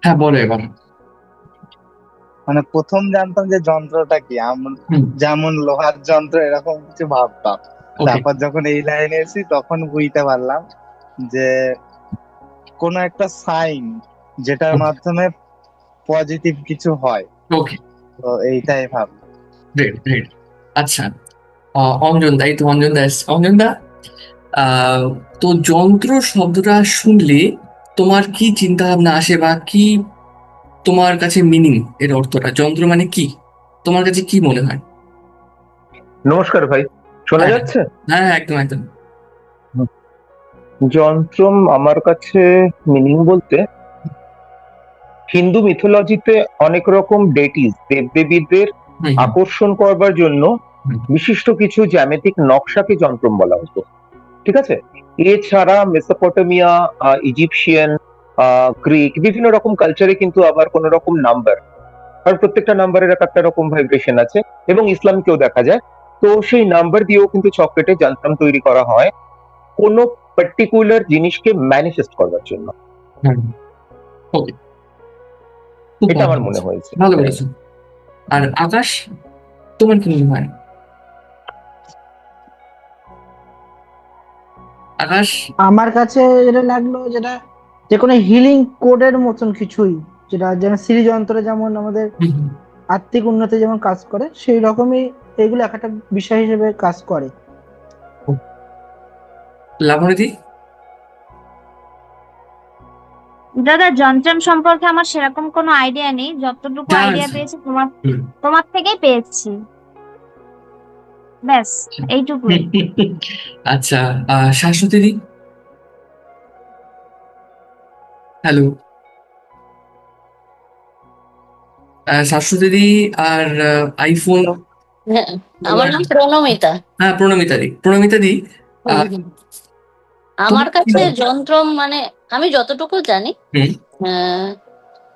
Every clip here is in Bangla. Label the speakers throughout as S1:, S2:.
S1: হ্যাঁ, বলো এবার।
S2: মানে প্রথম জানতাম যে যন্ত্রটা কি,
S1: হুম।
S2: যেমন লোহার যন্ত্র এরকম কিছু ভাবতাম।
S1: ওকে।
S2: তারপর যখন এই লাইনে এসেছি তখন বুঝতে পারলাম যে কোনো একটা সাইন যেটার
S1: ওকে।
S2: মাধ্যমে পজিটিভ কিছু হয়।
S1: ওকে।
S2: তো এইটাই ভাব।
S1: Great, great. আচ্ছা, অঞ্জন দা, এই তো অঞ্জন দা এসছে। অঞ্জন দা, আহ, তো যন্ত্র শব্দটা শুনলে তোমার কি চিন্তা ভাবনা আসে, বা কি তোমার কাছে মিনিং, এর অর্থটা, যন্ত্র মানে কি তোমার কাছে কি মনে হয়?
S3: নমস্কার ভাই, শোনা
S1: হ্যাঁ,
S3: যাচ্ছে?
S1: হ্যাঁ, হ্যাঁ, একদম, একদম।
S3: হুম। যন্ত্রম আমার কাছে মিনিং বলতে, হিন্দু মিথোলজিতে অনেক রকম ডেটিস দেবদেবীদের
S1: হুম, হুম,
S3: আকর্ষণ করবার জন্য
S1: হুম।
S3: বিশিষ্ট কিছু জ্যামিতিক নকশাকে যন্ত্রম বলা হতো। ঠিক আছে। এছাড়া মেসোপটেমিয়া, ইজিপশিয়ান, গ্রিক বিভিন্ন রকম কালচারে কিন্তু আবার কোন রকম নাম্বার, কারণ প্রত্যেকটা নাম্বারের এক একটা রকম ভাইব্রেশন আছে, এবং ইসলামকেও দেখা যায়। তো সেই নাম্বার দিয়েও কিন্তু চকলেটে যন্ত্রম তৈরি করা হয় কোনো পার্টিকুলার জিনিসকে ম্যানিফেস্ট করবার জন্য।
S1: হ্যাঁ, ওকে। খুব
S3: এটা
S1: ভালো
S3: আমার মনে
S1: বলেছো,
S3: হয়েছে,
S1: ভালো
S3: তাই।
S1: বলেছো। আর আকাশ, তোমার কি মনে হয়? আকাশ।
S4: আমার কাছে যেটা লাগলো, যেটা যে কোনো হিলিং কোডের মতন কিছুই, যেটা যেমন শ্রীযন্ত্রে যেমন আমাদের
S1: হুম, হুম।
S4: আত্মিক উন্নতি যেমন কাজ করে, সেই রকমই এগুলো এক একটা বিষয় হিসেবে কাজ করে।
S1: লাবণী।
S5: দাদা, যন্ত্রাং সম্পর্কে আমার সেরকম কোনো আইডিয়া নেই, যতটুকু
S1: জানা
S5: আইডিয়া
S1: আছে।
S5: পেয়েছি তোমার
S1: হুম।
S5: তোমার থেকেই পেয়েছি। ব্যাস, এইটুকুই।
S1: আচ্ছা, শাশ্বতী দি। হ্যালো। শাশ্বতী দি। আর আইফোন।
S6: হ্যাঁ, আমার
S1: তোমার।
S6: নাম প্রণমিতা।
S1: হ্যাঁ, প্রণমিতা দি, প্রণমিতা দি।
S6: হুম,
S1: আহ,
S6: হুম। আমার
S1: তোমার কি
S6: কাছে
S1: মনে-
S6: যন্ত্র মানে, আমি যতটুকু জানি,
S1: হুম,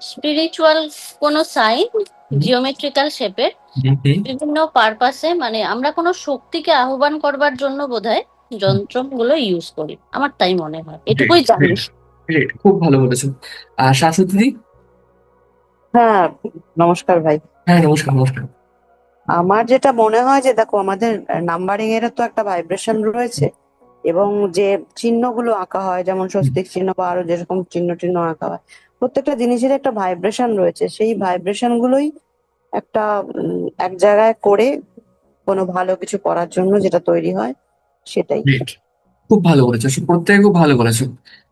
S6: স্পিরিচুয়াল কোনো সাইন,
S1: হুম,
S6: জিওমেট্রিক্যাল শেপের,
S1: হুম, হুম।
S6: বিভিন্ন পারপাসে, মানে আমরা কোনো শক্তিকে আহ্বান করবার জন্য বোধহয় যন্ত্রগুলো ইউজ করি, আমার তাই মনে হয়,
S1: গ্রেট,
S6: এটুকুই জানি।
S1: গ্রেট, গ্রেট, খুব ভালো বলেছো। আর শাশ্বতী দি।
S7: হ্যাঁ, নমস্কার ভাই।
S1: হ্যাঁ, নমস্কার, নমস্কার।
S7: আমার যেটা মনে হয় যে দেখো, আমাদের নাম্বারিং এর তো একটা ভাইব্রেশন রয়েছে, এবং যে চিহ্নগুলো আঁকা হয়, যেমন
S1: হুম।
S7: স্বস্তিক চিহ্ন বা আরো যেরকম চিহ্ন টিহ্ন আঁকা হয়, প্রত্যেকটা জিনিসের একটা ভাইব্রেশন রয়েছে। সেই ভাইব্রেশন গুলোই একটা এক জায়গায় করে কোনো ভালো কিছু করার জন্য যেটা তৈরি হয়, সেটাই।
S1: গ্রেট, খুব ভালো বলেছো, প্রত্যেকে খুব ভালো বলেছো।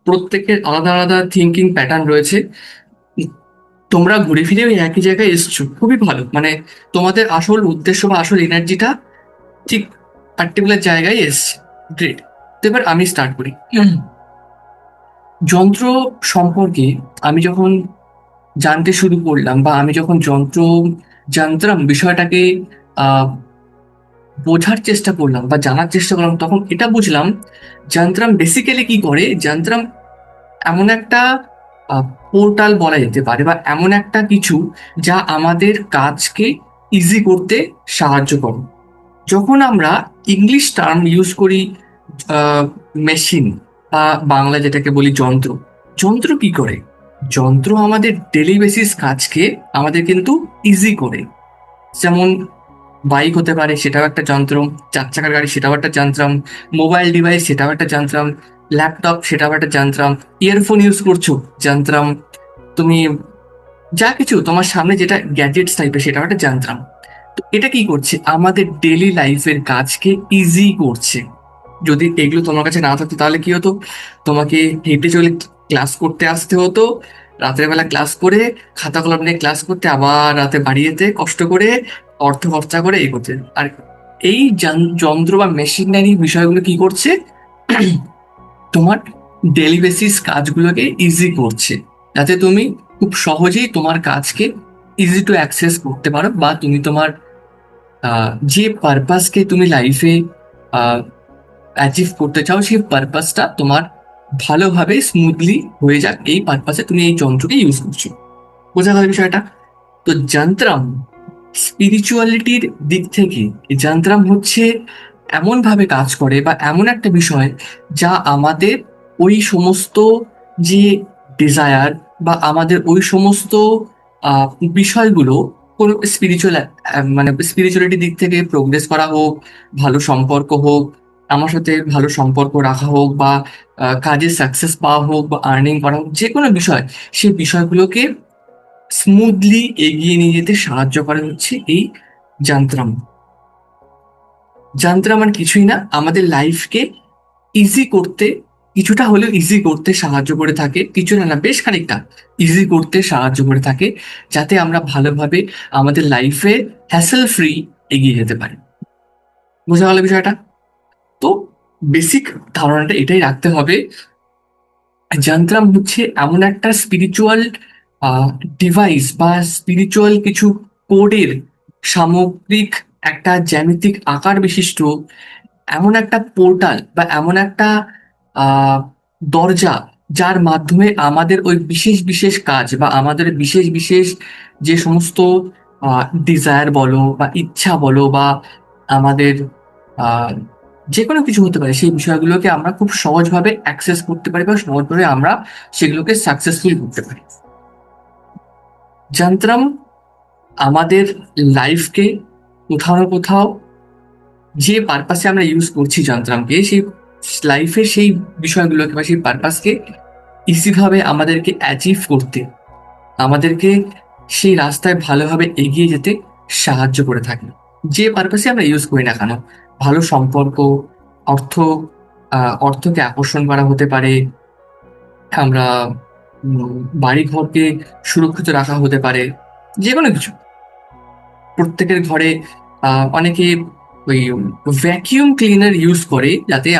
S1: প্রত্যেকের আলাদা আলাদা থিঙ্কিং প্যাটার্ন রয়েছে। তোমরা ঘুরে ফিরে ওই একই জায়গায় এসছো, খুবই ভালো। মানে তোমাদের আসল উদ্দেশ্য বা আসল এনার্জিটা ঠিক পার্টিকুলার জায়গায় এসছে। গ্রেট। তো এবার আমি স্টার্ট করি। যন্ত্র সম্পর্কে আমি যখন জানতে শুরু করলাম, বা আমি যখন যন্ত্রম বিষয়টাকে আহ বোঝার চেষ্টা করলাম বা জানার চেষ্টা করলাম, তখন এটা বুঝলাম যন্ত্রম বেসিক্যালি কি করে। যন্ত্রম এমন একটা পোর্টাল বলা যেতে পারে, বা এমন একটা কিছু যা আমাদের কাজকে ইজি করতে সাহায্য করে। যখন আমরা ইংলিশ টার্ম ইউজ করি, মেশিন, বা বাংলা যেটাকে বলি যন্ত্র, যন্ত্র কি করে? যন্ত্র আমাদের ডেলি বেসিস কাজকে আমাদের কিন্তু ইজি করে। যেমন বাইক হতে পারে, সেটাও একটা যন্ত্র। চার চাকার গাড়ি, সেটাও একটা যন্ত্রম। মোবাইল ডিভাইস, সেটাও একটা যন্ত্রম। ল্যাপটপ, সেটাও একটা যন্ত্রম। ইয়ারফোন ইউজ করছো, যন্ত্রম। তুমি যা কিছু তোমার সামনে যেটা গ্যাজেটস টাইপের, সেটাও একটা যন্ত্রম। তো এটা কি করছে? আমাদের ডেলি লাইফের কাজকে ইজি করছে। যদি এগুলো তোমার কাছে না থাকতো তাহলে কি হতো? তোমাকে হেঁটে চলে ক্লাস করতে আসতে হতো, রাতের বেলা ক্লাস করে, খাতা কলম নিয়ে ক্লাস করতে, আবার রাতে বাড়ি যেতে কষ্ট করে, অর্থ খরচা করে এই করতে। আর এই যন্ত্র বা মেশিনারি বিষয়গুলো কি করছে? তোমার ডেলি বেসিস কাজগুলোকে ইজি করছে, যাতে তুমি খুব সহজেই তোমার কাজকে ইজি টু অ্যাক্সেস করতে পারো, বা তুমি তোমার যে পারপাসকে তুমি লাইফে অ্যাচিভ করতে চাও, সেই পারপাসটা তোমার ভালোভাবে স্মুথলি হয়ে যাক, এই পারপাসে তুমি এই যন্ত্রকে ইউজ করছো। বোঝা গেল বিষয়টা? তো যন্ত্রম স্পিরিচুয়ালিটির দিক থেকে, এই যন্ত্রম হচ্ছে এমন ভাবে কাজ করে, বা এমন একটা বিষয় যা আমাদের ওই সমস্ত যে ডিজায়ার বা আমাদের ওই সমস্ত আহ, বিষয়গুলো কোনো স্পিরিচুয়াল মানে স্পিরিচুয়ালিটি দিক থেকে প্রোগ্রেস করা হোক, ভালো সম্পর্ক হোক, আমার সাথে ভালো সম্পর্ক রাখা হোক, বা কাজে সাকসেস পাওয়া হোক, বা আর্নিং করা হোক, যে কোনো বিষয়, সেই বিষয়গুলোকে স্মুথলি এগিয়ে নিয়ে যেতে সাহায্য করে হচ্ছে এই যন্ত্রম। যন্ত্রম আর কিছুই না, আমাদের লাইফকে ইজি করতে, কিছুটা হলেও ইজি করতে সাহায্য করে থাকে, কিছুটা না বেশ খানিকটা ইজি করতে সাহায্য করে থাকে, যাতে আমরা ভালোভাবে আমাদের লাইফে হ্যাসেল ফ্রি এগিয়ে যেতে পারি। বোঝা গেল বিষয়টা? তো বেসিক ধারণাটা এটাই রাখতে হবে, যন্ত্রম হচ্ছে এমন একটা স্পিরিচুয়াল ডিভাইস বা স্পিরিচুয়াল কিছু কোডের সামগ্রিক একটা জ্যামিতিক আকার বিশিষ্ট এমন একটা পোর্টাল বা এমন একটা আহ, দরজা, যার মাধ্যমে আমাদের ওই বিশেষ বিশেষ কাজ বা আমাদের বিশেষ বিশেষ যে সমস্ত ডিজায়ার বলো বা ইচ্ছা বলো বা আমাদের আহ, যে কোনো কিছু হতে পারে, সেই বিষয়গুলোকে আমরা খুব সহজভাবে অ্যাক্সেস করতে পারি বা সহজভাবে আমরা সেগুলোকে সাকসেসফুল করতে পারি। যন্ত্রম আমাদের লাইফকে কোথাও না কোথাও, যে পারপাসে আমরা ইউজ করছি যন্ত্রাংকে, সেই লাইফের সেই বিষয়গুলোকে বা সেই পারপাসকে ইজিভাবে আমাদেরকে অ্যাচিভ করতে, আমাদেরকে সেই রাস্তায় ভালোভাবে এগিয়ে যেতে সাহায্য করে থাকে। যে পারপাসে আমরা ইউজ করি না কেন, ভালো সম্পর্ক, অর্থ, অর্থকে আকর্ষণ করা হতে পারে, আমরা বাড়ি ঘরকে সুরক্ষিত রাখা হতে পারে, যে কোনো কিছু। প্রত্যেকের ঘরে অনেকে ওই ভ্যাকিউম ক্লিনার ইউজ করে, যাতে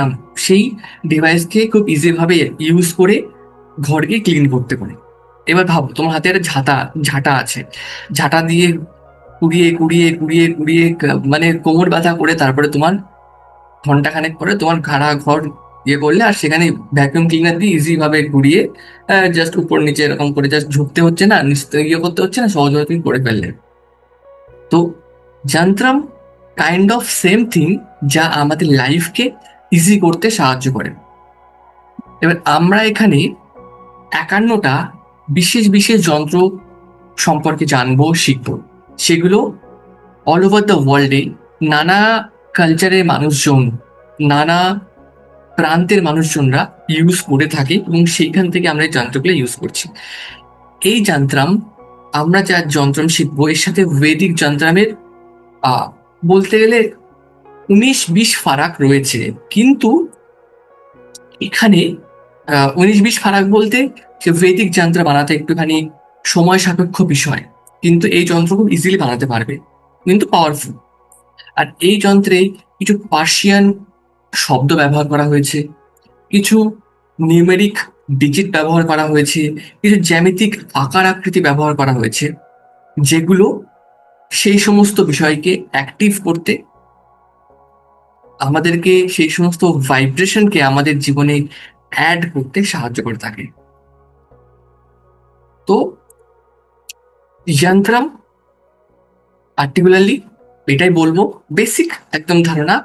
S1: সেই ডিভাইসকে খুব ইজি ভাবে ইউজ করে ঘরকে ক্লিন করতে পারে। এবার ভাবো, তোমার হাতে একটা ঝাঁটা আছে, ঝাঁটা দিয়ে কুড়িয়ে কুড়িয়ে কুড়িয়ে কুড়িয়ে মানে কোমর ব্যথা করে তারপরে তোমার ঘন্টাখানেক পরে তোমার ঘর ইয়ে করলে, আর সেখানে ভ্যাকুয়াম ক্লিনার দিয়ে ইজি ভাবে ঘুরিয়ে জাস্ট উপর নিচে এরকম করে জাস্ট ঝুঁকতে হচ্ছে না, ইয়ে করতে হচ্ছে না, সহজভাবে তুমি করে ফেললে। তো যন্ত্রম কাইন্ড অফ সেম থিং, যা আমাদের লাইফকে ইজি করতে সাহায্য করে। এবার আমরা এখানে 51টা বিশেষ বিশেষ যন্ত্র সম্পর্কে জানবো, শিখবো। সেগুলো অল ওভার দ্য ওয়ার্ল্ডে নানা কালচারের মানুষজন, নানা প্রান্তের মানুষজনরা ইউজ করে থাকে, এবং সেইখান থেকে আমরা এই যন্ত্রগুলো ইউজ করছি। এই যন্ত্রম, আমরা যা যন্ত্রম শিখবো, এর সাথে বৈদিক যন্ত্রামের বলতে গেলে 19-20 ফারাক রয়েছে। কিন্তু এখানে 19-20 ফারাক বলতে, যে বৈদিক যন্ত্র বানাতে একটুখানি সময় সাপেক্ষ বিষয়, কিন্তু এই যন্ত্র খুব ইজিলি বানাতে পারবে, কিন্তু পাওয়ারফুল। আর এই যন্ত্রে কিছু পার্সিয়ান শব্দ ব্যবহার করা হয়েছে, কিছু নিউমেরিক ডিজিট ব্যবহার করা হয়েছে, কিছু জ্যামিতিক আকার আকৃতি ব্যবহার করা হয়েছে, যেগুলো সেই সমস্ত বিষয়কে অ্যাক্টিভ করতে, আমাদেরকে সেই সমস্ত ভাইব্রেশনকে আমাদের জীবনে অ্যাড করতে সাহায্য করে থাকে। তো যন্ত্রম পার্টিকুলারলি এটাই বলবো, বেসিক একদম ধারণা,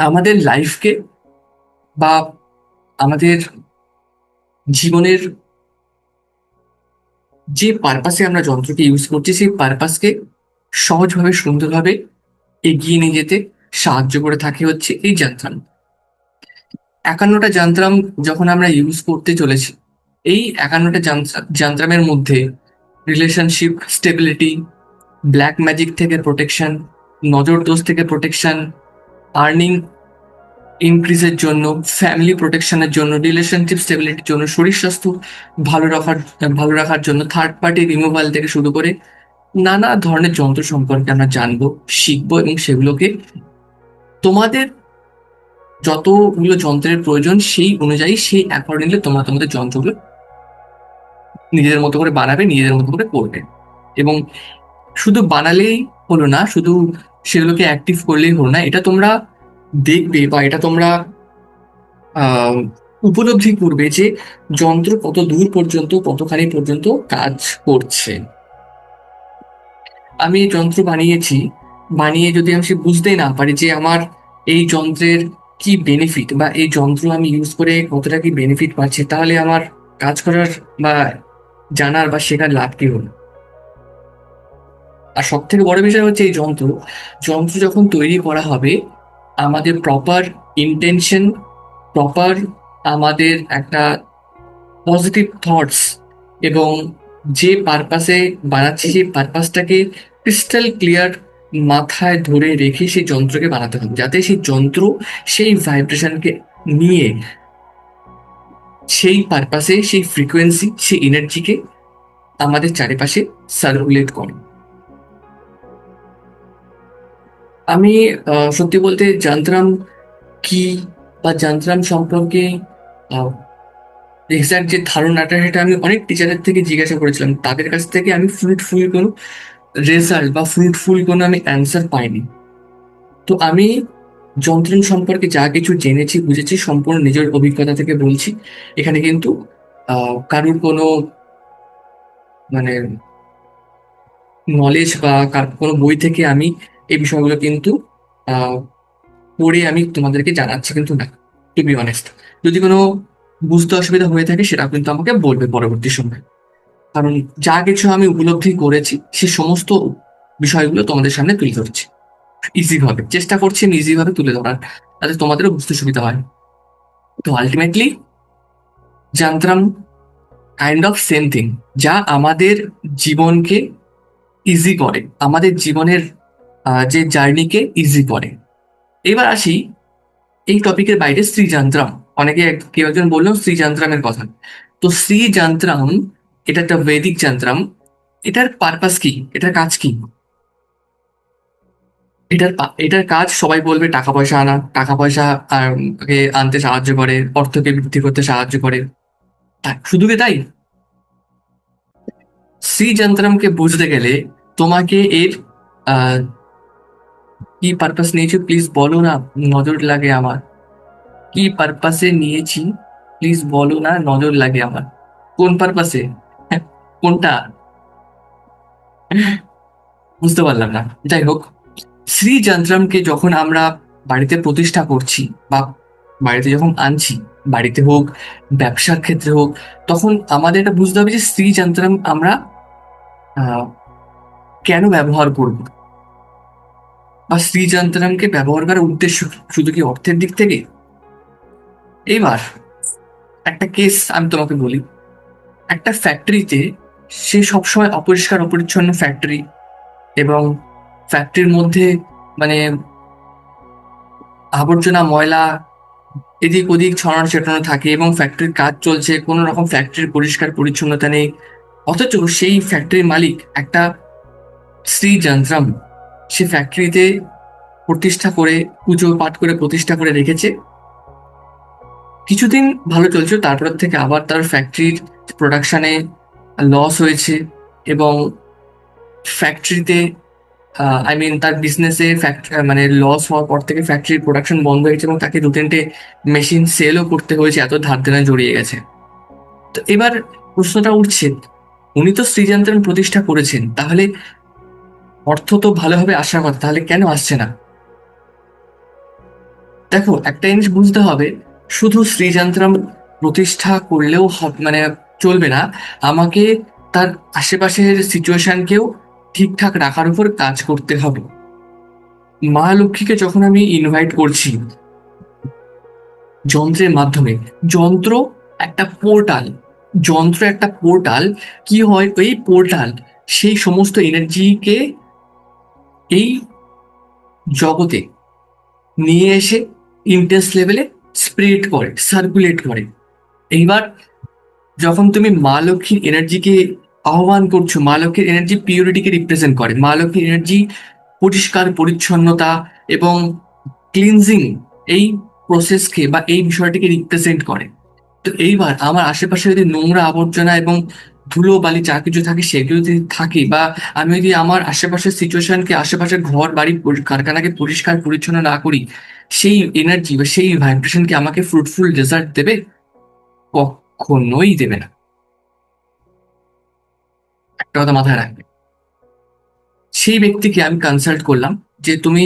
S1: আমাদের লাইফকে বা আমাদের জীবনের যে পারপাসে আমরা যন্ত্রকে ইউজ করছি, সেই পারপাসকে সহজভাবে সুন্দরভাবে এগিয়ে নিয়ে যেতে সাহায্য করে থাকে হচ্ছে এই যন্ত্রাম। 51টা যন্ত্রাম যখন আমরা ইউজ করতে চলেছি, এই 51টা যন্ত্রামের মধ্যে রিলেশনশিপ স্টেবিলিটি, ব্ল্যাক ম্যাজিক থেকে প্রোটেকশন, নজর দোষ থেকে প্রোটেকশন, আর্নিং ইনক্রিজের জন্য, ফ্যামিলি প্রোটেকশনের জন্য, রিলেশনশিপ স্টেবিলিটির জন্য, শরীর স্বাস্থ্য ভালো রাখার জন্য, থার্ড পার্টি রিমুভাল থেকে শুরু করে নানা ধরনের যন্ত্র সম্পর্কে আমরা জানবো, শিখবো, এবং সেগুলোকে তোমাদের যতগুলো যন্ত্রের প্রয়োজন সেই অনুযায়ী, সেই অ্যাকর্ডিংলি তোমরা তোমাদের যন্ত্রগুলো নিজেদের মতো করে বানাবে, নিজেদের মতো করে করবে। এবং শুধু বানালেই হলো না, শুধু সেগুলোকে অ্যাক্টিভ করলেই হলো না, এটা তোমরা দেখবে বা এটা তোমরা আহ উপলব্ধি করবে যে যন্ত্র কত দূর পর্যন্ত, কতখানি পর্যন্ত কাজ করছে। আমি এই যন্ত্র বানিয়েছি, বানিয়ে যদি আমি সে বুঝতেই না পারি যে আমার এই যন্ত্রের কি বেনিফিট, বা এই যন্ত্র আমি ইউজ করে কতটা কি বেনিফিট পাচ্ছি, তাহলে আমার কাজ করার বা জানার বা শেখার লাভ কি হলো? আর সব থেকে বড় বিষয় হচ্ছে এই যন্ত্র যন্ত্র যখন তৈরি করা হবে, আমাদের প্রপার ইন্টেনশন, প্রপার আমাদের একটা পজিটিভ থটস এবং যে পারপাসে বানাচ্ছি সেই পারপাসটাকে ক্রিস্টাল ক্লিয়ার মাথায় ধরে রেখে সেই যন্ত্রকে বানাতে হবে, যাতে সেই যন্ত্র সেই ভাইব্রেশনকে নিয়ে সেই পারপাসে সেই ফ্রিকোয়েন্সি সেই এনার্জিকে আমাদের চারিপাশে সার্কুলেট করে। আমি সত্যি বলতে যন্ত্রাম কি বা যন্ত্রাম সম্পর্কে এক্সাক্ট যে ধারণাটা সেটা আমি অনেক টিচারের থেকে জিজ্ঞাসা করেছিলাম, তাদের কাছ থেকে আমি ফ্রুটফুল কোনো রেজাল্ট বা ফ্রুটফুল কোনো আমি অ্যান্সার পাইনি। তো আমি যন্ত্রাম সম্পর্কে যা কিছু জেনেছি বুঝেছি সম্পূর্ণ নিজের অভিজ্ঞতা থেকে বলছি। এখানে কিন্তু কারুর কোনো মানে নলেজ বা কোনো বই থেকে আমি এই বিষয়গুলো কিন্তু আহ, পড়ে আমি তোমাদেরকে জানাচ্ছি কিন্তু না, টু বি অনেস্ট। যদি কোনো বুঝতে অসুবিধা হয়ে থাকে সেটা কিন্তু আমাকে বলবে পরবর্তী সময়, কারণ যা কিছু আমি উপলব্ধি করেছি সে সমস্ত বিষয়গুলো তোমাদের সামনে তুলে ধরছি ইজি ভাবে, চেষ্টা করছি আমি ইজি ভাবে তুলে ধরার, যাতে তোমাদেরও বুঝতে সুবিধা হয়। তো আলটিমেটলি যন্ত্রাম কাইন্ড অফ সেম থিং, যা আমাদের জীবনকে ইজি করে, আমাদের জীবনের যে জার্নিকে ইজি করে। এবার আসি এই টপিকের বাইরে শ্রীযন্ত্রাম। অনেকে কেউ একজন বললো শ্রীযন্ত্রামের কথা। তো শ্রীযন্ত্রাম এটা একটা বৈদিক যন্ত্রাম। এটার পারপাস কি, এটার কাজ কি? এটার কাজ সবাই বলবে টাকা পয়সা আনা, টাকা পয়সা কে আনতে সাহায্য করে, অর্থকে বৃদ্ধি করতে সাহায্য করে। শুধু কি তাই? শ্রীযন্ত্রামকে বুঝতে গেলে তোমাকে এর আহ কি পারপাস নিয়েছো প্লিজ বলো না, নজর লাগে আমার। কি পারপাসে নিয়েছি প্লিজ বলো না, নজর লাগে আমার। কোন পারপাসে? কোনটা? বুঝতে পারলাম না। যাই হোক, শ্রীযন্ত্রমকে যখন আমরা বাড়িতে প্রতিষ্ঠা করছি বা বাড়িতে যখন আনছি, বাড়িতে হোক ব্যবসার ক্ষেত্রে হোক, তখন আমাদের এটা বুঝতে হবে যে শ্রীযন্ত্রম আমরা আহ, কেন ব্যবহার করব, বা শ্রীযন্ত্রমকে ব্যবহার করার উদ্দেশ্য কি? শুধু কি অর্থের দিক থেকে? এইবার একটা কেস আমি তোমাকে বলি। একটা ফ্যাক্টরিতে, সে সবসময় অপরিষ্কার অপরিচ্ছন্ন ফ্যাক্টরি, এবং ফ্যাক্টরির মধ্যে মানে আবর্জনা ময়লা এদিক ওদিক ছড়ানো ছেটানো থাকে, এবং ফ্যাক্টরির কাজ চলছে, কোনো রকম ফ্যাক্টরির পরিষ্কার পরিচ্ছন্নতা নেই। অথচ সেই ফ্যাক্টরির মালিক একটা শ্রী যন্ত্রম সে ফ্যাক্টরিতে প্রতিষ্ঠা করে, পুজো পাঠ করে প্রতিষ্ঠা করে রেখেছে। কিছুদিন ভালো চলছে, তারপর থেকে আবার তার ফ্যাক্টরির প্রোডাকশনে লস হয়েছে, এবং ফ্যাক্টরিতে আই মিন তার বিজনেসে মানে লস হওয়ার পর থেকে ফ্যাক্টরির প্রোডাকশন বন্ধ হয়েছে, এবং তাকে দু তিনটে মেশিন সেলও করতে হয়েছে, এত ধার দেনা জড়িয়ে গেছে। তো এবার প্রশ্নটা উঠছে, উনি তো শ্রীযন্ত্রম প্রতিষ্ঠা করেছেন, তাহলে অর্থ তো ভালোভাবে আসার কথা, তাহলে কেন আসছে না? দেখো, একটা জিনিস বুঝতে হবে, শুধু শ্রীযন্ত্রম প্রতিষ্ঠা করলেও মানে চলবে না, আমাকে তার আশেপাশের সিচুয়েশনকেও ঠিকঠাক রাখার উপর কাজ করতে হবে। মা লক্ষ্মীকে যখন আমি ইনভাইট করছি যন্ত্রের মাধ্যমে, যন্ত্র একটা পোর্টাল, যন্ত্র একটা পোর্টাল, কি হয় ওই পোর্টাল সেই সমস্ত এনার্জিকে এই জগতে নিয়ে এসে ইন্টেন্স লেভেলে স্প্রেড করে, সার্কুলেট করে। এইবার যখন তুমি মা লক্ষ্মীর এনার্জিকে আহ্বান করছো, মা লক্ষ্মীর এনার্জি পিউরিটিকে রিপ্রেজেন্ট করে, মা লক্ষ্মীর এনার্জি পরিষ্কার পরিচ্ছন্নতা এবং ক্লিনজিং এই প্রসেসকে বা এই বিষয়টিকে রিপ্রেজেন্ট করে। তো এইবার আমার আশেপাশে যদি নোংরা আবর্জনা এবং ধুলো বালি যা কিছু থাকে সেগুলো যদি থাকে, বা আমি যদি আমার আশেপাশের সিচুয়েশনকে, আশেপাশের ঘর বাড়ি কারখানাকে পরিষ্কার পরিচ্ছন্ন না করি, সেই এনার্জি বা সেই ভাইব্রেশনকে আমাকে ফ্রুটফুল রেজাল্ট দেবে? কখনোই দেবে না। একটা কথা মাথায় রাখবে। সেই ব্যক্তিকে আমি কনসাল্ট করলাম যে তুমি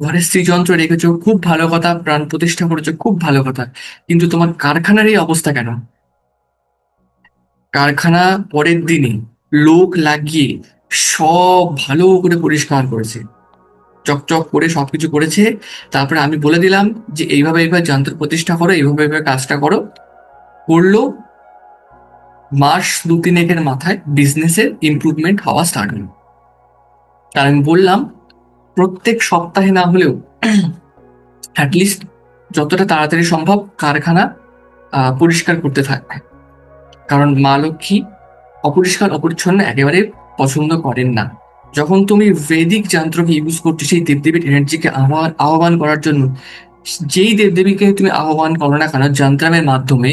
S1: ঘরে শ্রীযন্ত্র রেখেছো, খুব ভালো কথা, প্রাণ প্রতিষ্ঠা করেছো, খুব ভালো কথা, কিন্তু তোমার কারখানার এই অবস্থা কেন? কারখানা পরের দিনই লোক লাগিয়ে সব ভালো করে পরিষ্কার করেছে, চকচক করে সবকিছু করেছে। তারপরে আমি বলে দিলাম যে এইভাবে এইভাবে যন্ত্র প্রতিষ্ঠা করো, এইভাবে এইভাবে কাজটা করো। করলো। মাস 2-3 মাথায় বিজনেসের ইমপ্রুভমেন্ট হওয়া স্টার্ট হলো। আর আমি বললাম প্রত্যেক সপ্তাহে না হলেও অ্যাটলিস্ট যতটা তাড়াতাড়ি সম্ভব কারখানা পরিষ্কার করতে থাকবে, কারণ মা লক্ষ্মী অপরিষ্কার অপরিচ্ছন্ন একেবারে পছন্দ করেন না। যখন তুমি বৈদিক যন্ত্রকে ইউজ করছো সেই দেবদেবীর এনার্জিকে আহ্বান করার জন্য, যেই দেবদেবীকে তুমি আহ্বান করো না কেন যন্ত্রামের মাধ্যমে,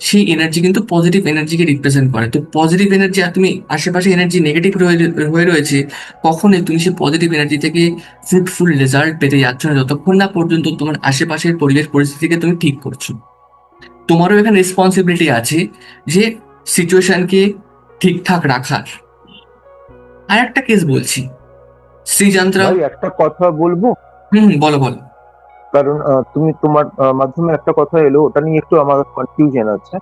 S1: সেই এনার্জি কিন্তু পজিটিভ এনার্জিকে রিপ্রেজেন্ট করে। তো পজিটিভ এনার্জি, আর তুমি আশেপাশে এনার্জি নেগেটিভ হয়ে রয়েছে, কখনোই তুমি সেই পজিটিভ এনার্জি থেকে ফ্রুটফুল রেজাল্ট পেতে যাচ্ছ না যতক্ষণ না পর্যন্ত তোমার আশেপাশের পরিবেশ পরিস্থিতিকে তুমি ঠিক করছো। তোমারও এখানে রেসপন্সিবিলিটি আছে যে সিচুয়েশনকে ঠিকঠাক রাখার। আর একটা কেস বলছি, শ্রীযন্ত্রা।
S3: ভাই একটা কথা বলবো,
S1: বলো বলো।
S3: কারণ তুমি তোমার মাধ্যমে একটা কথা এলো, ওটা নিয়ে একটু আমার কনফিউশন আছে।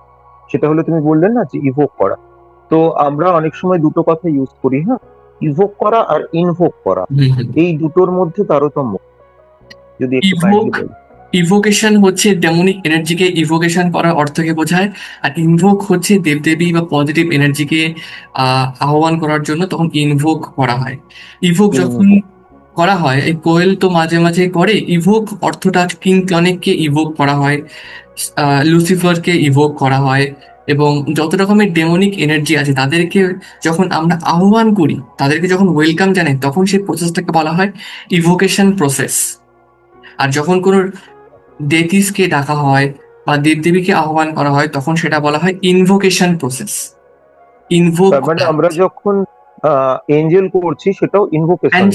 S3: সেটা হলো তুমি বললে না যে ইভোক করা, তো আমরা অনেক সময় দুটো কথা ইউজ করি, হ্যাঁ, ইভোক করা আর ইনভোক করা, এই দুটোর মধ্যে তারতম্য যদি একটু কাইন্ডলি বলো।
S1: ইভোকেশন হচ্ছে ডেমনিক এনার্জিকে ইভোকেশন করার অর্থকে বোঝায়, আর ইনভোক হচ্ছে দেবদেবী বা পজিটিভ এনার্জিকে আহ্বান করার জন্য তখন ইনভোক করা হয়। ইভোক যখন করা হয়, এই কোয়েল তো মাঝে মাঝে করে, ইভোক অর্থটা কিং ক্লনেককে ইভোক করা হয়, লুসিফারকে ইভোক করা হয়, এবং যত রকমের ডেমনিক এনার্জি আছে তাদেরকে যখন আমরা আহ্বান করি, তাদেরকে যখন ওয়েলকাম জানাই, তখন সেই প্রসেসটাকে বলা হয় ইভোকেশন প্রসেস। আর যখন কোনো ডেটিসকে ডাকা হয় বা দেবদেবীকে আহ্বান করা হয়, তখন সেটা বলা হয় ইনভোকেশন প্রসেস। ইনভোক
S3: তার মানে আমরা যখন এঞ্জেল করছি সেটাও ইনভোকেশন।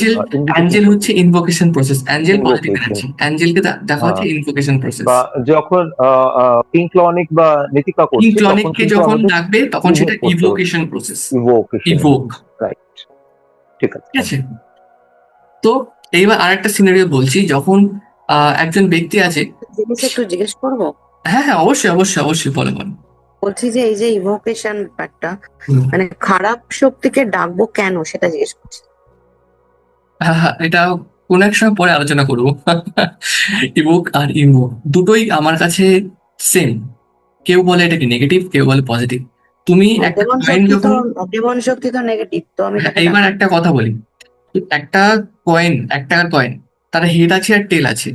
S1: অ্যাঞ্জেল হচ্ছে invocation process. Angel positive energy, অ্যাঞ্জেলকে দেখা হচ্ছে ইনভোকেশন প্রসেস।
S3: বা যখন কিংক্লনিক বা নীতিকা করছি
S1: কিংক্লনিককে যখন ডাকবে তখন সেটা ইভোকেশন প্রসেস। ইভোক,
S3: রাইট, ঠিক আছে।
S1: ঠিক আছে। তো এইবার আরেকটা সিনারিও বলছি, যখন একজন ব্যক্তি আছে।
S7: জিনিস একটু জিজ্ঞেস করবো?
S1: হ্যাঁ হ্যাঁ, অবশ্যই অবশ্যই অবশ্যই, বলো বলো।
S7: বলছি যে এই যে ইভোকেশন ব্যাপারটা, মানে খারাপ শক্তিকে ডাকবো কেন সেটা জিজ্ঞেস করছি।
S1: হ্যাঁ হ্যাঁ, এটা কোন এক সময় পরে আলোচনা করবো। ইভোক আর ইমো দুটোই আমার কাছে সেম। কেউ বলে এটাকে নেগেটিভ, কেউ বলে পজিটিভ। তুমি একটা কয়েন যখন,
S7: ডেমন শক্তি তো নেগেটিভ, তো আমি তাকে
S1: এইবার একটা কথা বলি, একটা কয়েন, 1 টাকার কয়েন, তার হেড আছে আর টেল আছে।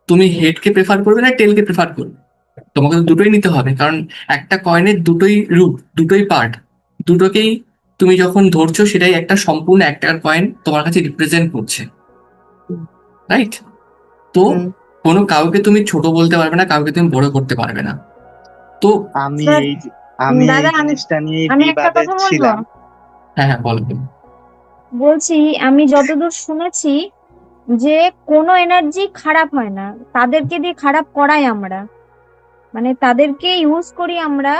S1: তুমি হেডকে প্রেফার করবে না টেলকে প্রেফার করবে? তোমাকে তো দুটোই নিতে হবে, কারণ একটা কয়েনের দুটোই রূপ, দুটোই পার্ট, দুটোকেই তুমি যখন ধরছো সেটাই একটা সম্পূর্ণ 1 টাকার কয়েন তোমার কাছে রিপ্রেজেন্ট করছে, রাইট? তো কোনো কাউকে তুমি ছোট বলতে পারবে না, কাউকে তুমি বড় করতে পারবে না। তো
S2: আমি
S5: স্যার,
S2: এই আমি এই
S5: দাদা,
S2: জিনিসটা নিয়ে
S5: আমি একটা
S2: বিবাদে
S5: কথা বলবো।
S2: ছিলাম।
S1: হ্যাঁ হ্যাঁ, বলো বলো।
S5: বলছি, আমি যতদূর শুনেছি যে কোনো এনার্জি খারাপ হয় না, তাদেরকে দিয়ে খারাপ করাই আমরা, মানে তাদেরকে ইউজ করি আমরা,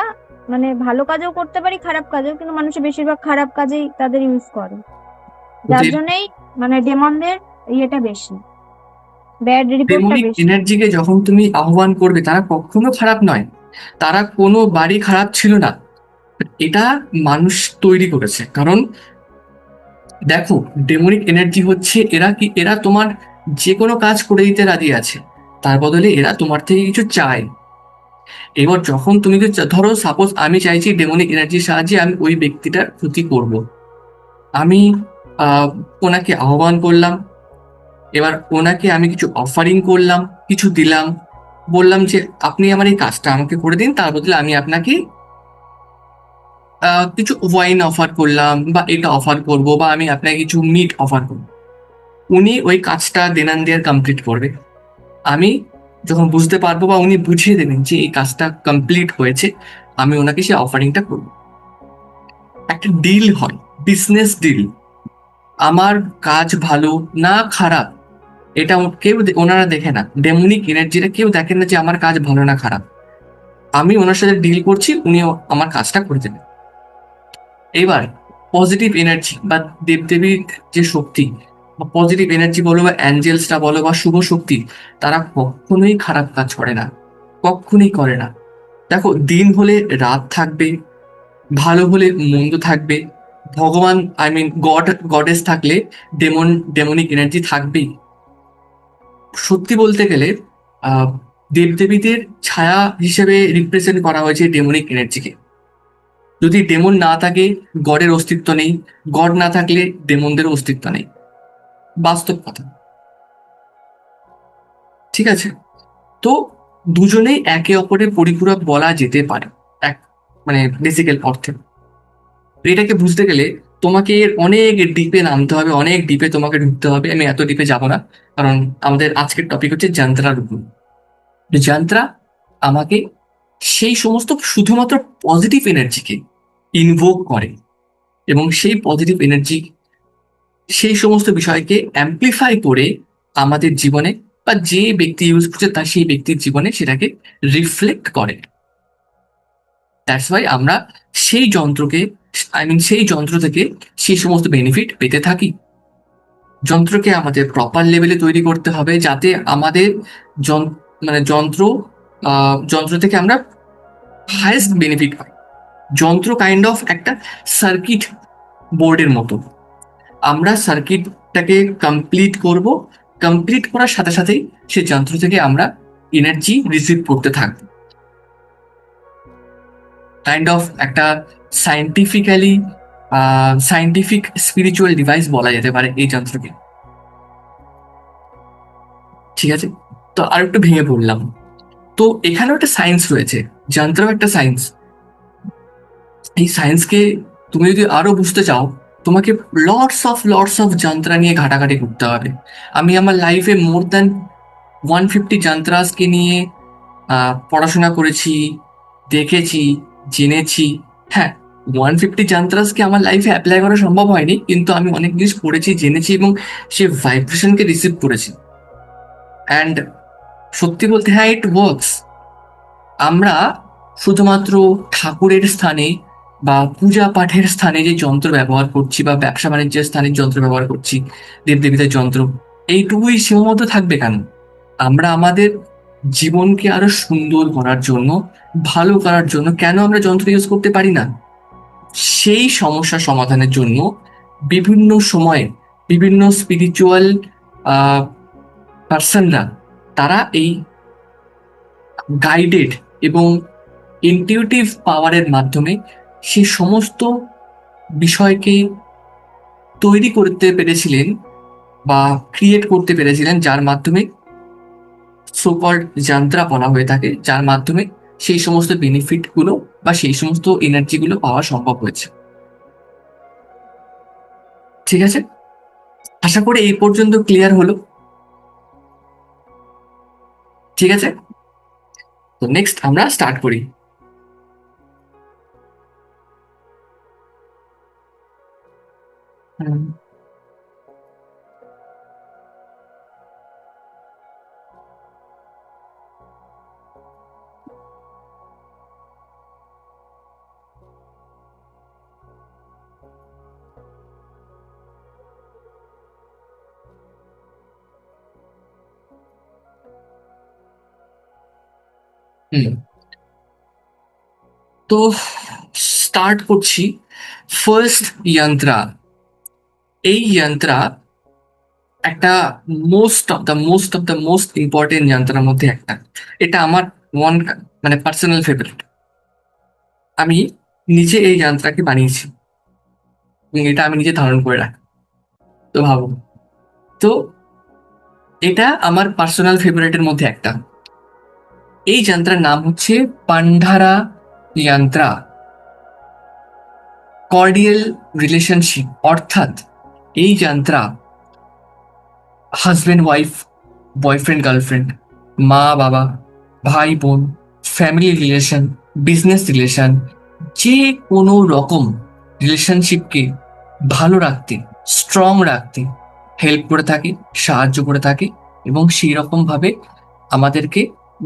S5: মানে ভালো কাজও করতে পারি খারাপ কাজও, কিন্তু মানুষের বেশিরভাগ খারাপ কাজেই তাদের ইউজ করে, যার জন্যই মানে ডেমনদের ইয়েটা বেশি, ব্যাড রিপোর্টটা
S1: ডেমনিক
S5: বেশি।
S1: এনার্জিকে যখন তুমি আহ্বান করবে, তারা কখনো খারাপ নয়, তারা কোনো বাড়ি খারাপ ছিল না, এটা মানুষ তৈরি করেছে। কারণ দেখো, ডেমনিক এনার্জি হচ্ছে এরা তোমার যে কোনো কাজ করে দিতে রাজি আছে, তার বদলে এরা তোমার থেকে কিছু চায়। এবার যখন তুমি ধরো সাপোজ আমি চাইছি ডেমনিক এনার্জির সাহায্যে আমি ওই ব্যক্তিটার ক্ষতি করব, আমি ওনাকে আহ্বান করলাম, এবার ওনাকে আমি কিছু অফারিং করলাম, কিছু দিলাম, বললাম যে আপনি আমার এই কাজটা আমাকে করে দিন, তার বদলে আমি আপনাকে কিছু ওয়াইন অফার করলাম, বা এটা অফার করব, বা আমি আপনাকে কিছু মিট অফার করবো। উনি ওই কাজটা দেনান দেয়ার কমপ্লিট করবে। আমি যখন বুঝতে পারবো বা উনি বুঝিয়ে দেবেন যে এই কাজটা কমপ্লিট হয়েছে, আমি ওনাকে সেই অফারিংটা করব। একটা ডিল হয়, বিজনেস ডিল। আমার কাজ ভালো না খারাপ এটা কেউ ওনারা দেখে না, ডেমনিক এনার্জিটা কেউ দেখেন না যে আমার কাজ ভালো না খারাপ। আমি ওনার সাথে ডিল করছি, উনি আমার কাজটা করে দেবেন। এবার পজিটিভ এনার্জি বা দেবদেবীর যে শক্তি, বা পজিটিভ এনার্জি বলো বা অ্যাঞ্জেলসটা বলো বা শুভ শক্তি, তারা কখনোই খারাপ কাজ করে না, কখনোই করে না। দেখো, দিন হলে রাত থাকবে, ভালো হলে মন্দ থাকবে, ভগবান আই মিন গড গডেস থাকলে ডেমনিক এনার্জি থাকবেই। সত্যি বলতে গেলে আহ দেবদেবীদের ছায়া হিসেবে রিপ্রেজেন্ট করা হয়েছে ডেমনিক এনার্জিকে। যদি ডেমন না থাকে গডের অস্তিত্ব নেই, গড না থাকলে ডেমনদের অস্তিত্ব নেই, বাস্তব কথা। ঠিক আছে, তো দুজনেই একে অপরের পরিপূরক বলা যেতে পারে এক মানে বেসিক্যাল অর্থে। তো এটাকে বুঝতে গেলে তোমাকে এর অনেক ডিপে নামতে হবে, অনেক ডিপে তোমাকে ঢুকতে হবে। আমি এত ডিপে যাব না, কারণ আমাদের আজকের টপিক হচ্ছে যন্ত্রার উপর। যন্ত্রা আমাকে সেই সমস্ত শুধুমাত্র পজিটিভ এনার্জিকে ইনভোক করে এবং সেই পজিটিভ এনার্জি সেই সমস্ত বিষয়কে অ্যাম্প্লিফাই করে আমাদের জীবনে বা যে ব্যক্তি ইউজ করছে তার সেই ব্যক্তির জীবনে সেটাকে রিফ্লেক্ট করে। দ্যাটস ওয়াই আমরা সেই যন্ত্রকে সেই যন্ত্র থেকে সেই সমস্ত বেনিফিট পেতে থাকি। যন্ত্রকে আমাদের প্রপার লেভেলে তৈরি করতে হবে যাতে আমাদের যন্ত্র থেকে আমরা হাইয়েস্ট বেনিফিট পাই। যন্ত্র কাইন্ড অফ একটা সার্কিট বোর্ডের মতো। আমরা সার্কিটটাকে কমপ্লিট করার সাথে সাথেই সেই যন্ত্র থেকে আমরা এনার্জি রিসিভ করতে থাকবো। কাইন্ড অফ একটা সাইন্টিফিক স্পিরিচুয়াল ডিভাইস বলা যেতে পারে এই যন্ত্রকে। ঠিক আছে, তো আর একটু ভেঙে পড়লাম। তো এখানেও একটা সায়েন্স রয়েছে, যন্ত্রও একটা সায়েন্স। এই সায়েন্সকে তুমি যদি আরো বুঝতে চাও, তোমাকে লটস অফ যন্ত্র নিয়ে ঘাটাঘাটি করতে হবে। আমি আমার লাইফে মোর দ্যান 150 যন্ত্রাসকে নিয়ে পড়াশোনা করেছি, দেখেছি, জেনেছি। হ্যাঁ, 150 যন্ত্রাসকে আমার লাইফে অ্যাপ্লাই করা সম্ভব হয়নি, কিন্তু আমি অনেক জিনিস পড়েছি, জেনেছি এবং সে ভাইব্রেশনকে রিসিভ করেছি। অ্যান্ড সত্যি বলতে হ্যাঁ, ইট ওয়ার্কস। আমরা শুধুমাত্র ঠাকুরের স্থানে বা পূজা পাঠের স্থানে যে যন্ত্র ব্যবহার করছি বা ব্যবসা বাণিজ্যের স্থানে যন্ত্র ব্যবহার করছি, দেবদেবীদের যন্ত্র, এইটুকুই সীমাবদ্ধ থাকবে কেন? আমরা আমাদের জীবনকে আরো সুন্দর করার জন্য, ভালো করার জন্য কেন আমরা যন্ত্র ইউজ করতে পারি না? সেই সমস্যা সমাধানের জন্য বিভিন্ন সময়ে বিভিন্ন স্পিরিচুয়াল পার্সনরা তারা এই গাইডেড এবং ইনটিউটিভ পাওয়ারের মাধ্যমে সেই সমস্ত বিষয়কে তৈরি করতে পেরেছিলেন বা ক্রিয়েট করতে পেরেছিলেন, যার মাধ্যমে সোকল্ড যন্ত্রা বলা হয়ে থাকে, যার মাধ্যমে সেই সমস্ত বেনিফিট গুলো বা সেই সমস্ত এনার্জি গুলো পাওয়া সম্ভব হয়েছে। ঠিক আছে, আশা করি এই পর্যন্ত ক্লিয়ার হলো। ঠিক আছে, তো নেক্সট আমরা স্টার্ট করি। হুম। হুম, তো স্টার্ট করছি। ফার্স্ট যন্ত্রা। এই যন্ত্রা একটা মোস্ট ইম্পর্টেন্ট যন্ত্রের মধ্যে একটা। এটা আমার ওয়ান পার্সোনাল ফেভারিট। আমি নিজে এই যন্ত্রকে বানিয়েছি এবং এটা আমি নিজে ধারণ করে রাখি। তো ভাবো, তো এটা আমার পার্সোনাল ফেভারিটের মধ্যে একটা। এই যন্ত্রের নাম হচ্ছে পান্ডারা যন্ত্রা। কর্ডিয়াল রিলেশনশিপ, অর্থাৎ এই যন্ত্রা হাজবেন্ড ওয়াইফ, বয়ফ্রেন্ড গার্লফ্রেন্ড, মা বাবা, ভাই বোন, ফ্যামিলি রিলেশন, বিজনেস রিলেশন, যে কোনো রকম রিলেশনশিপকে ভালো রাখতে, স্ট্রং রাখতে হেল্প করে থাকে, সাহায্য করে থাকে এবং সেই রকম ভাবে আমাদেরকে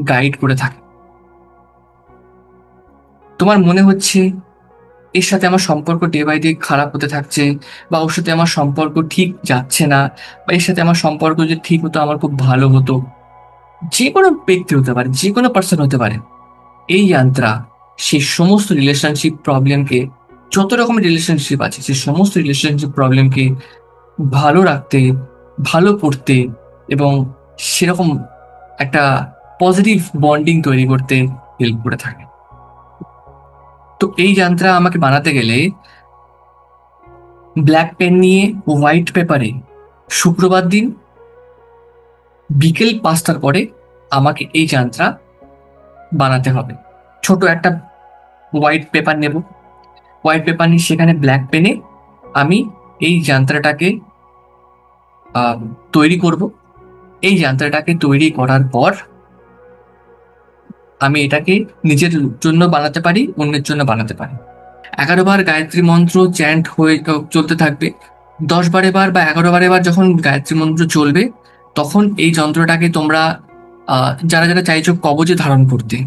S1: গাইড করে থাকে। তোমার মনে হচ্ছে এর সাথে আমার সম্পর্ক ডে বাই ডে খারাপ হতে থাকছে, বা ওর সাথে আমার সম্পর্ক ঠিক যাচ্ছে না, বা এর সাথে আমার সম্পর্ক যদি ঠিক হতো আমার খুব ভালো হতো। যে কোনো ব্যক্তি হতে পারে, যে কোনো পার্সন হতে পারে। এই যন্ত্রা সেই সমস্ত রিলেশনশিপ প্রবলেমকে, যত রকমের রিলেশনশিপ আছে সেই সমস্ত রিলেশনশিপ প্রবলেমকে ভালো রাখতে, ভালো করতে এবং সেরকম একটা পজিটিভ বন্ডিং তৈরি করতে হেল্প করে থাকে। তো এই যন্ত্র আমাকে বানাতে গেলে ব্ল্যাক পেন নিয়ে হোয়াইট পেপারে শুক্রবার দিন বিকেল 5টার পরে আমাকে এই যন্ত্র বানাতে হবে। ছোট একটা হোয়াইট পেপার নেব, হোয়াইট পেপার নিয়ে সেখানে ব্ল্যাক পেনে আমি এই যন্ত্রটাকে তৈরি করব। এই যন্ত্রটাকে তৈরি করার পর আমি এটাকে নিজের জন্য বানাতে পারি, অন্যের জন্য বানাতে পারি। 11বার গায়ত্রী মন্ত্র চ্যান্ট হয়ে চলতে থাকবে। 10বারে বার বা 11বারে বার যখন গায়ত্রী মন্ত্র চলবে তখন এই যন্ত্রটাকে তোমরা যারা যারা চাইছো কবজে ধারণ করতে,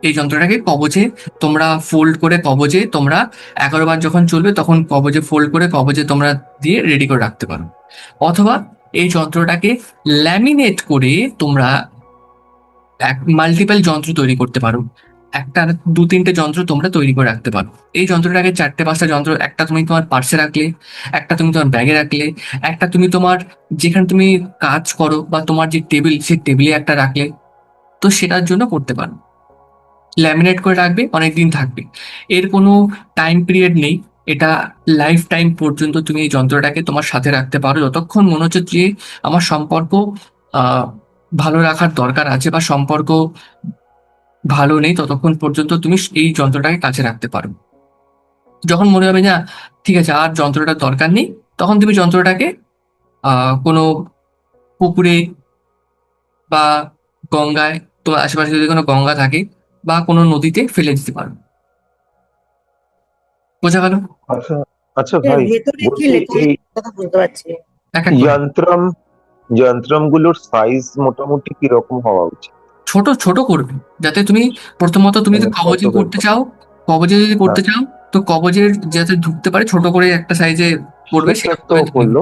S1: এই যন্ত্রটাকে কবজে তোমরা ফোল্ড করে, কবজে তোমরা 11বার যখন চলবে তখন কবজে ফোল্ড করে কবজে তোমরা দিয়ে রেডি করে রাখতে পারো। অথবা এই যন্ত্রটাকে ল্যামিনেট করে তোমরা মাল্টিপল যন্ত্র তৈরি করতে পারো। একটা 2-3টে যন্ত্র তোমরা তৈরি করে রাখতে পারো। এই যন্ত্রটাকে 4টে-5টা যন্ত্র, একটা তুমি তোমার পার্সে রাখলে, একটা তুমি তোমার ব্যাগে রাখলে, একটা তুমি তোমার যেখানে তুমি কাজ করো বা তোমার যে টেবিল সেই টেবিলে একটা রাখলে, তো সেটার জন্য করতে পারো। ল্যামিনেট করে রাখবে, অনেকদিন থাকবে, এর কোনো টাইম পিরিয়ড নেই। এটা লাইফ টাইম পর্যন্ত তুমি এই যন্ত্রটাকে তোমার সাথে রাখতে পারো। যতক্ষণ মনে হচ্ছে যে আমার সম্পর্ক ভালো রাখার দরকার আছে বা সম্পর্ক ভালো নেই, ততক্ষণ পর্যন্ত তুমি এই যন্ত্রটাকে কাছে রাখতে পারো। যখন মনে হবে না ঠিক আছে আর যন্ত্রটার দরকার নেই, তখন তুমি যন্ত্রটাকে কোনো পুকুরে বা গঙ্গায়, তোমার আশেপাশে যদি কোনো গঙ্গা থাকে বা কোনো নদীতে ফেলে দিতে পারো। বোঝা গেল?
S3: আচ্ছা আচ্ছা ভাই,
S7: ভেতরে কি
S3: বলছি
S7: লেখা
S3: এই
S7: কথা বলতে পারছি না।
S1: এক এক করে।
S3: যন্ত্রম যন্ত্রম গুলোর সাইজ মোটামুটি কিরকম হওয়া উচিত?
S1: ছোট ছোট করবে, যাতে তুমি প্রথমত তুমি যদি
S3: মানে
S1: কবজে
S3: কত
S1: করতে চাও, কবজে যদি করতে
S3: হ্যাঁ,
S1: চাও তো কবজের যাতে ঢুকতে পারে ছোট করে একটা সাইজে করবে,
S3: সেটা
S1: সেরকম
S3: তো
S1: করে দিবে।
S3: করলো।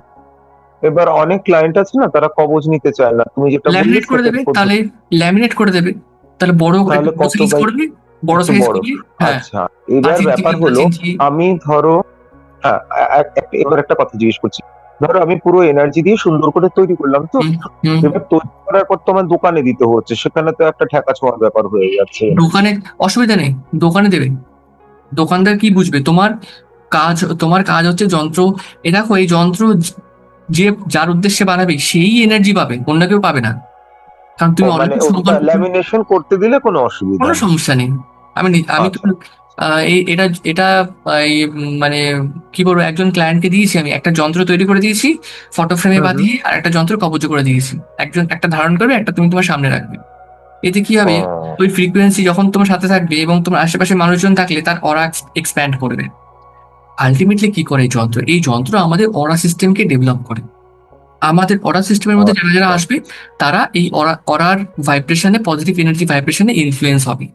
S3: এবার অনেক ক্লায়েন্ট আছে না, তারা কবজ নিতে চায় না, তুমি যেটা বললে
S1: ল্যামিনেট করে দেবে,
S3: সেকেন্ড পদ্ধতি।
S1: তাহলে ল্যামিনেট করে দেবে, তাহলে বড়
S3: তাহলে
S1: একটু বড়
S3: কত
S1: সাইজ
S3: বাই
S1: করবে, বড়
S3: একটু
S1: সাইজ
S3: বড়?
S1: করলে, হ্যাঁ
S3: আচ্ছা, এবার
S1: 5 ইঞ্চি
S3: ব্যাপার
S1: বাই 5
S3: হলো,
S1: ইঞ্চি।
S3: আমি ধরো, হ্যাঁ, এবার একটা কথা জিজ্ঞেস করছি। ধরো আমি পুরো এনার্জি দিয়ে সুন্দর করে তৈরি করলাম, তো
S1: হুম হুম।
S3: এবার তৈরি করার পর তো আমার দোকানে দিতে হচ্ছে, সেখানে তো একটা ঠেকা ছোঁয়ার ব্যাপার হয়ে যাচ্ছে।
S1: দোকানে অসুবিধা নেই, দোকানে দেবে। দোকানদার কি বুঝবে? তোমার কাজ হচ্ছে যন্ত্র। এ দেখো, এই যন্ত্র যে যার উদ্দেশ্যে বানাবে সেই এনার্জি পাবে, অন্য কেউ পাবে না। কারণ
S3: ও
S1: তুমি
S3: মানে
S1: অলরেডি
S3: ওটা ল্যামিনেশন করতে দিলে কোনো অসুবিধা
S1: কোনো
S3: নেই?
S1: সমস্যা নেই। আমি তো
S3: আচ্ছা
S1: এটা এটা মানে কি বলবো, একজন ক্লায়েন্টকে দিয়েছি, আমি একটা যন্ত্র তৈরি করে দিয়েছি ফটো ফ্রেমে
S3: হুম হুম।
S1: বাঁধিয়ে, আর একটা যন্ত্র কবজ করে দিয়েছি। একজন একটা ধারণ করবে, একটা তুমি তোমার সামনে রাখবে। এতে কি হবে,
S3: ও,
S1: ওই ফ্রিকোয়েন্সি যখন তোমার সাথে থাকবে এবং তোমার আশেপাশে মানুষজন থাকলে তার অরা এক্সপ্যান্ড করবে। আলটিমেটলি কি করে এই যন্ত্র আমাদের অরা সিস্টেমকে ডেভেলপ করে। আমাদের অরা সিস্টেমের মধ্যে যারা যারা
S3: আচ্ছা।
S1: আসবে তারা এই অরার ভাইব্রেশনে, পজিটিভ এনার্জি ভাইব্রেশনে ইনফ্লুয়েন্স হবে।